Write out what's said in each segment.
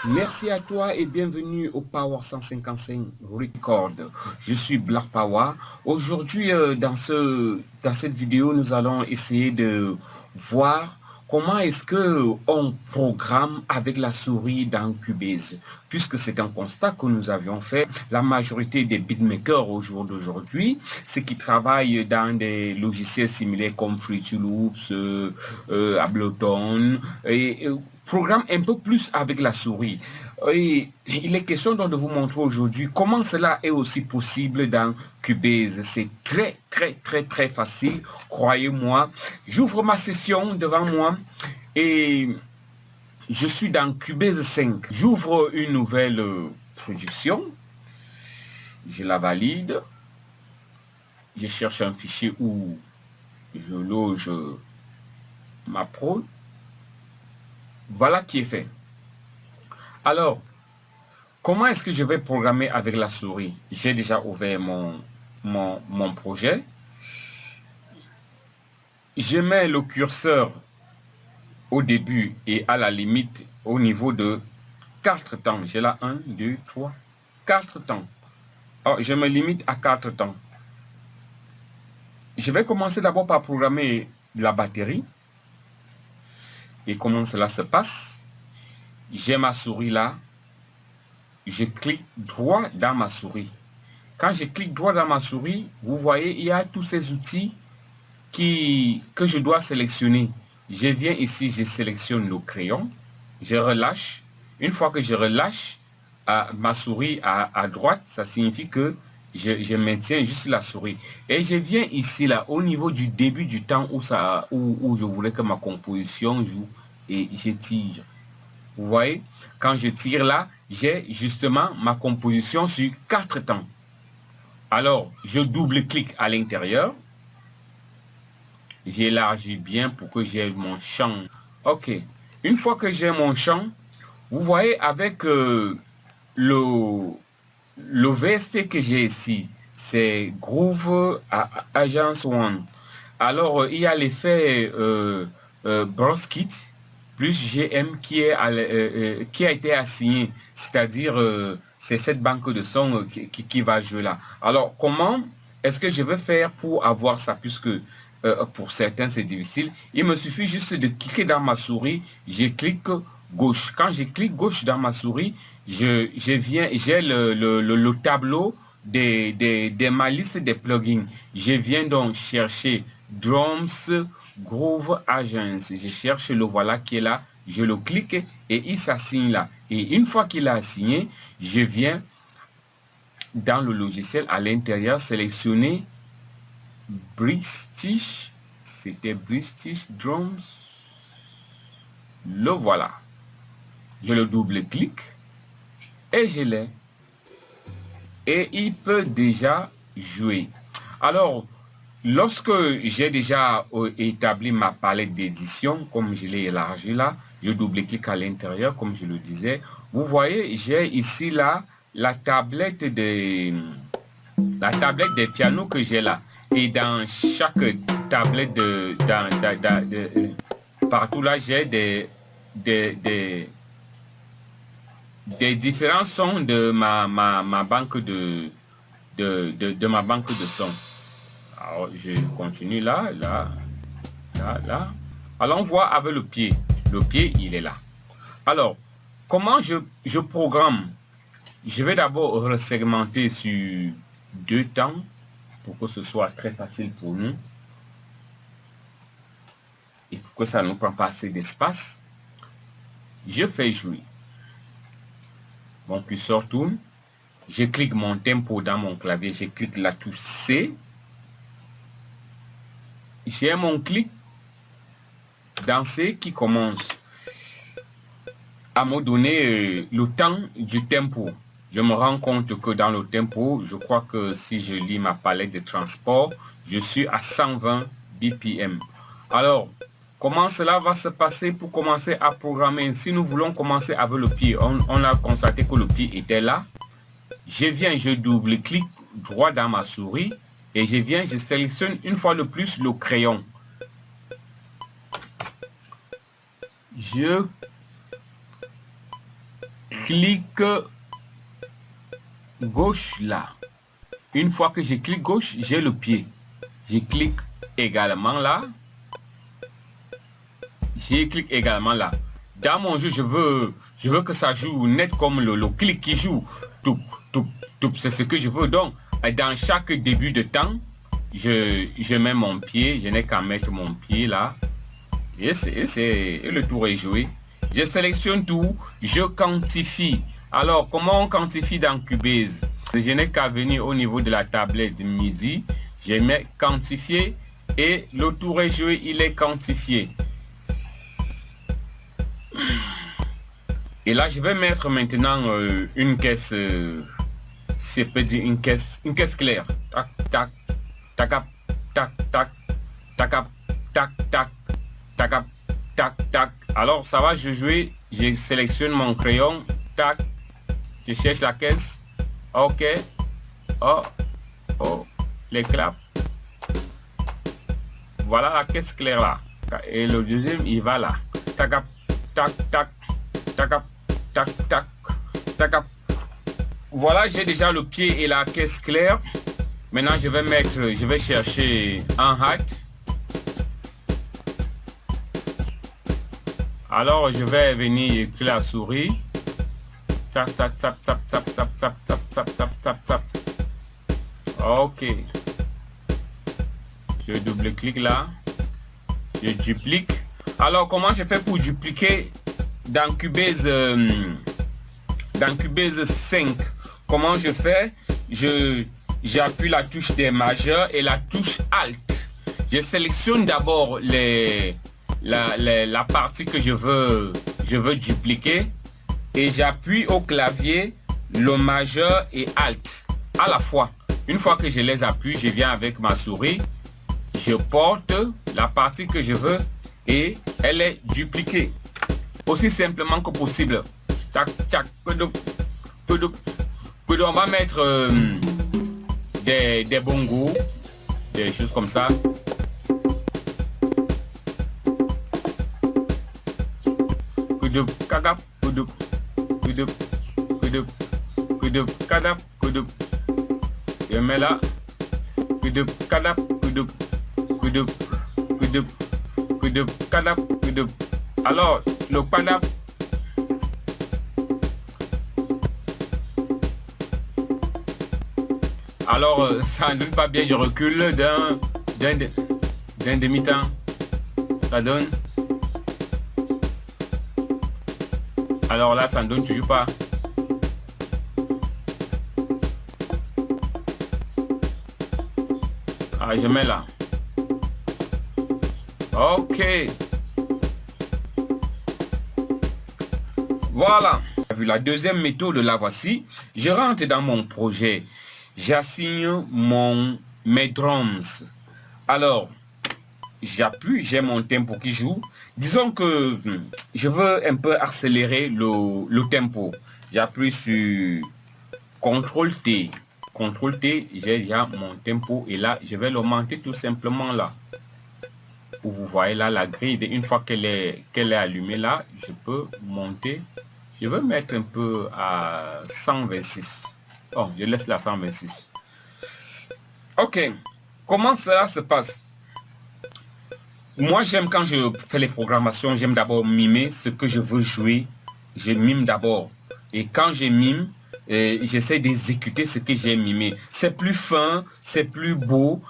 Merci à toi et bienvenue au Power 155 Record. Je suis Black Power. Aujourd'hui, dans cette vidéo, nous allons essayer de voir comment est-ce que on programme avec la souris dans Cubase. Puisque c'est un constat que nous avions fait, la majorité des beatmakers au jour d'aujourd'hui, ceux qui travaillent dans des logiciels similaires comme Fruity Loops, Ableton et programme un peu plus avec la souris. Et il est question donc de vous montrer aujourd'hui comment cela est aussi possible dans Cubase. C'est très facile, croyez-moi. J'ouvre ma session devant moi et je suis dans Cubase 5. J'ouvre une nouvelle production. Je la valide. Je cherche un fichier où je loge ma prod. Voilà qui est fait. Alors, comment est-ce que je vais programmer avec la souris? J'ai déjà ouvert mon projet. Je mets le curseur au début et à la limite au niveau de 4 temps. J'ai là 1, 2, 3, 4 temps. Alors, je me limite à 4 temps. Je vais commencer d'abord par programmer la batterie. Et comment cela se passe? J'ai ma souris là. Je clique droit dans ma souris. Quand je clique droit dans ma souris, vous voyez, il y a tous ces outils que je dois sélectionner. Je viens ici, je sélectionne le crayon, je relâche. Une fois que je relâche ma souris à droite, ça signifie que je maintiens juste la souris. Et je viens ici, là, au niveau du début du temps où je voulais que ma composition joue et je tire. Vous voyez, quand je tire là, j'ai justement ma composition sur 4 temps. Alors, je double-clique à l'intérieur. J'élargis bien pour que j'ai mon champ. Ok. Une fois que j'ai mon champ, vous voyez avec le VST que j'ai ici, c'est Groove Agence One. Alors, il y a l'effet Broskit plus GM qui a été assigné, c'est-à-dire c'est cette banque de son qui va jouer là. Alors, comment est-ce que je vais faire pour avoir ça, puisque pour certains c'est difficile. Il me suffit juste de cliquer dans ma souris, je clique gauche. Quand je clique gauche dans ma souris, j'ai le tableau de ma liste des plugins. Je viens donc chercher Drums Groove Agents. Je cherche le voilà qui est là. Je le clique et il s'assigne là. Et une fois qu'il a assigné, je viens dans le logiciel à l'intérieur sélectionner British. C'était British Drums. Le voilà. Je le double-clique et je l'ai. Et il peut déjà jouer. Alors, lorsque j'ai déjà établi ma palette d'édition, comme je l'ai élargi là, je double-clique à l'intérieur, comme je le disais. Vous voyez, j'ai ici là la tablette des pianos que j'ai là. Et dans chaque tablette partout là, j'ai des différents sons de ma banque de ma banque de sons. Alors, je continue là. Alors, on voit avec le pied. Le pied, il est là. Alors, comment je programme? Je vais d'abord resegmenter sur 2 temps pour que ce soit très facile pour nous et pour que ça ne prenne pas assez d'espace. Je fais jouer. Mon curseur tourne. Je clique mon tempo dans mon clavier. Je clique la touche C. J'ai mon clic dans C qui commence à me donner le temps du tempo. Je me rends compte que dans le tempo, je crois que si je lis ma palette de transport, je suis à 120 BPM. Alors, comment cela va se passer pour commencer à programmer? Si nous voulons commencer avec le pied, on a constaté que le pied était là. Je viens, je double-clique droit dans ma souris et je sélectionne une fois de plus le crayon. Je clique gauche là. Une fois que je clique gauche, j'ai le pied. Je clique également là. Je clique également là. Dans mon jeu, je veux que ça joue net comme le clic qui joue. Toup, toup, toup, c'est ce que je veux. Donc, dans chaque début de temps, je mets mon pied. Je n'ai qu'à mettre mon pied là. Et le tour est joué. Je sélectionne tout. Je quantifie. Alors, comment on quantifie dans Cubase? Je n'ai qu'à venir au niveau de la tablette MIDI. Je mets quantifier et le tour est joué. Il est quantifié. Et là, je vais mettre maintenant une caisse, c'est peut dire une caisse claire. Tac, tac, tac, tac, tac, tac, tac, tac, tac, tac, tac. Alors, ça va, je joue, je sélectionne mon crayon, tac, je cherche la caisse, ok, oh, oh, les claps. Voilà la caisse claire là. Et le deuxième, il va là. Tac, tac, tac, tac, tac, tac, tac. Voilà, j'ai déjà le pied et la caisse claire. Maintenant, je vais chercher un hat. Alors, je vais venir avec la souris. Tap, tap, tap, tap, tap, tap, tap, tap, tap, tap, tap, tap. Ok. Je double-clique là. Je duplique. Alors, comment je fais pour dupliquer dans Cubase 5? Comment je fais? J'appuie la touche des majeurs et la touche Alt. Je sélectionne d'abord la partie que je veux dupliquer et j'appuie au clavier le majeur et Alt à la fois. Une fois que je les appuie, je viens avec ma souris, je porte la partie que je veux et elle est dupliquée aussi simplement que possible. Tac, tac, on va mettre des bongos, des choses comme ça. Je mets là. Alors, le padap. Alors, ça ne donne pas bien, je recule d'un demi-temps. Ça donne. Alors là, ça ne donne toujours pas. Ah, je mets là. Ok. Voilà. Vu la deuxième méthode, la voici. Je rentre dans mon projet. J'assigne mes drums. Alors, j'appuie, j'ai mon tempo qui joue. Disons que je veux un peu accélérer le tempo. J'appuie sur CTRL T. CTRL T, j'ai déjà mon tempo et là, je vais l'augmenter tout simplement là. Vous voyez là la grille, une fois qu'elle est allumée là, je peux monter. Je vais mettre un peu à 126. Oh, je laisse la 126. Ok, comment cela se passe? Moi, j'aime quand je fais les programmations, j'aime d'abord mimer ce que je veux jouer. Je mime d'abord. Et quand je mime, j'essaie d'exécuter ce que j'ai mimé. C'est plus fin, c'est plus beau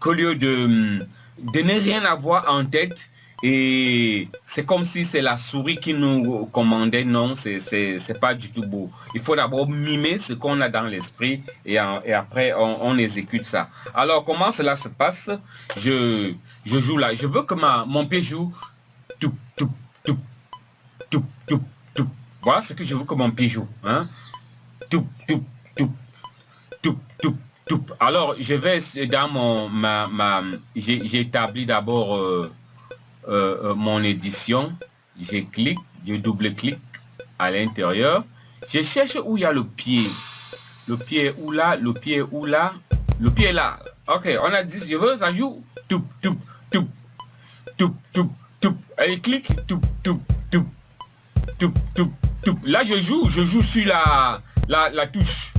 qu'au lieu de ne rien avoir en tête. Et c'est comme si c'est la souris qui nous commandait. Non, c'est pas du tout beau. Il faut d'abord mimer ce qu'on a dans l'esprit et après on exécute ça. Alors comment cela se passe? Je joue là. Je veux que mon pied joue. Toup, toup, toup, toup, toup, toup. Voilà ce que je veux que mon pied joue. Hein? Toup, toup, toup, toup, toup, toup. Alors je vais dans j'ai établi d'abord mon édition. Je clique, je double-clique à l'intérieur. Je cherche où il y a le pied. Le pied est où là? Le pied est où là? Le pied est là. Ok, on a dit je veux, ça joue. Toup, toup, toup, toup, toup, toup. Allez, clique. Toup, toup, toup, toup, toup, Tout. Là, je joue sur la touche.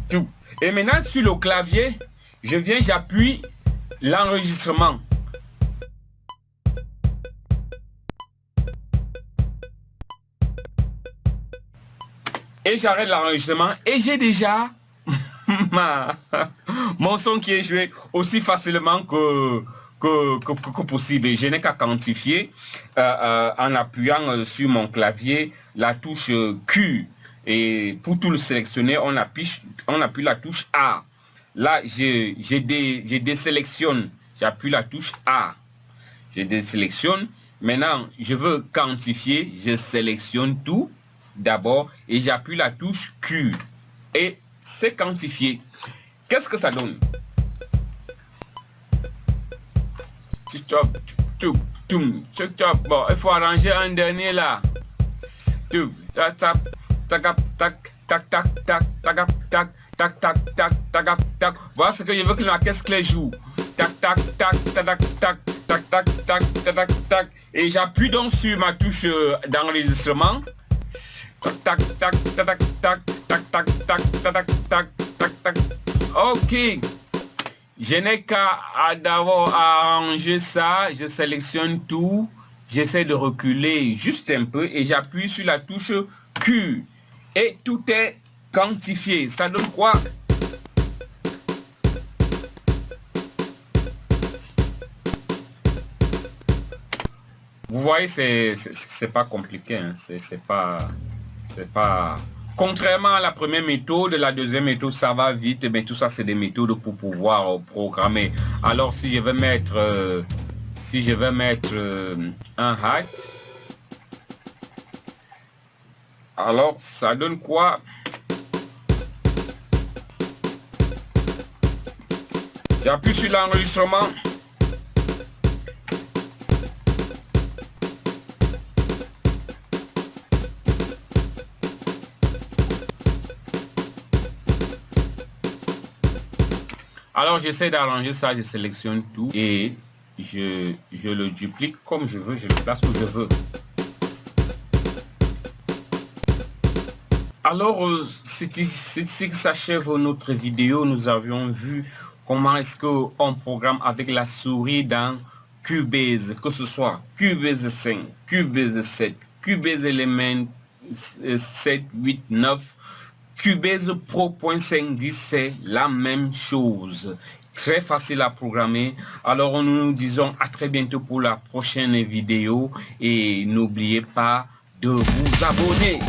Tout. Et maintenant, sur le clavier, je viens, j'appuie l'enregistrement. Et j'arrête l'enregistrement et j'ai déjà mon son qui est joué aussi facilement que possible. Et je n'ai qu'à quantifier en appuyant sur mon clavier la touche Q. Et pour tout le sélectionner, on appuie la touche A. Là, je désélectionne. J'appuie la touche A. Je désélectionne. Maintenant, je veux quantifier. Je sélectionne tout d'abord et j'appuie la touche Q. Et c'est quantifié. Qu'est-ce que ça donne? Bon, il faut arranger un dernier là. Tac, tac, tac, tac, tac, tac, tac, tac, tac, tac, tac, tac, tac. Voilà ce que je veux que la caisse clé joue. Tac, tac, tac, tac, tac, tac, tac, tac, tac, tac, tac. Et j'appuie donc sur ma touche d'enregistrement. Tac, tac, tac, tac, tac, tac, tac, tac, tac, tac, tac, tac. Ok. Je n'ai qu'à d'abord arranger ça. Je sélectionne tout. J'essaie de reculer juste un peu et j'appuie sur la touche Q. Et tout est quantifié. Ça donne quoi? Vous voyez, c'est pas compliqué. Hein. C'est pas... Contrairement à la première méthode, la deuxième méthode, ça va vite. Mais tout ça, c'est des méthodes pour pouvoir programmer. Alors, si je vais mettre... un height, alors ça donne quoi? J'appuie sur l'enregistrement. Alors j'essaie d'arranger ça, je sélectionne tout et je le duplique comme je veux, je le place où je veux. Alors c'est ici que s'achève notre vidéo. Nous avions vu comment est-ce qu'on programme avec la souris dans Cubase, que ce soit Cubase 5, Cubase 7, Cubase Element 7, 8, 9, Cubase Pro.5.10, c'est la même chose. Très facile à programmer. Alors nous nous disons à très bientôt pour la prochaine vidéo et n'oubliez pas de vous abonner.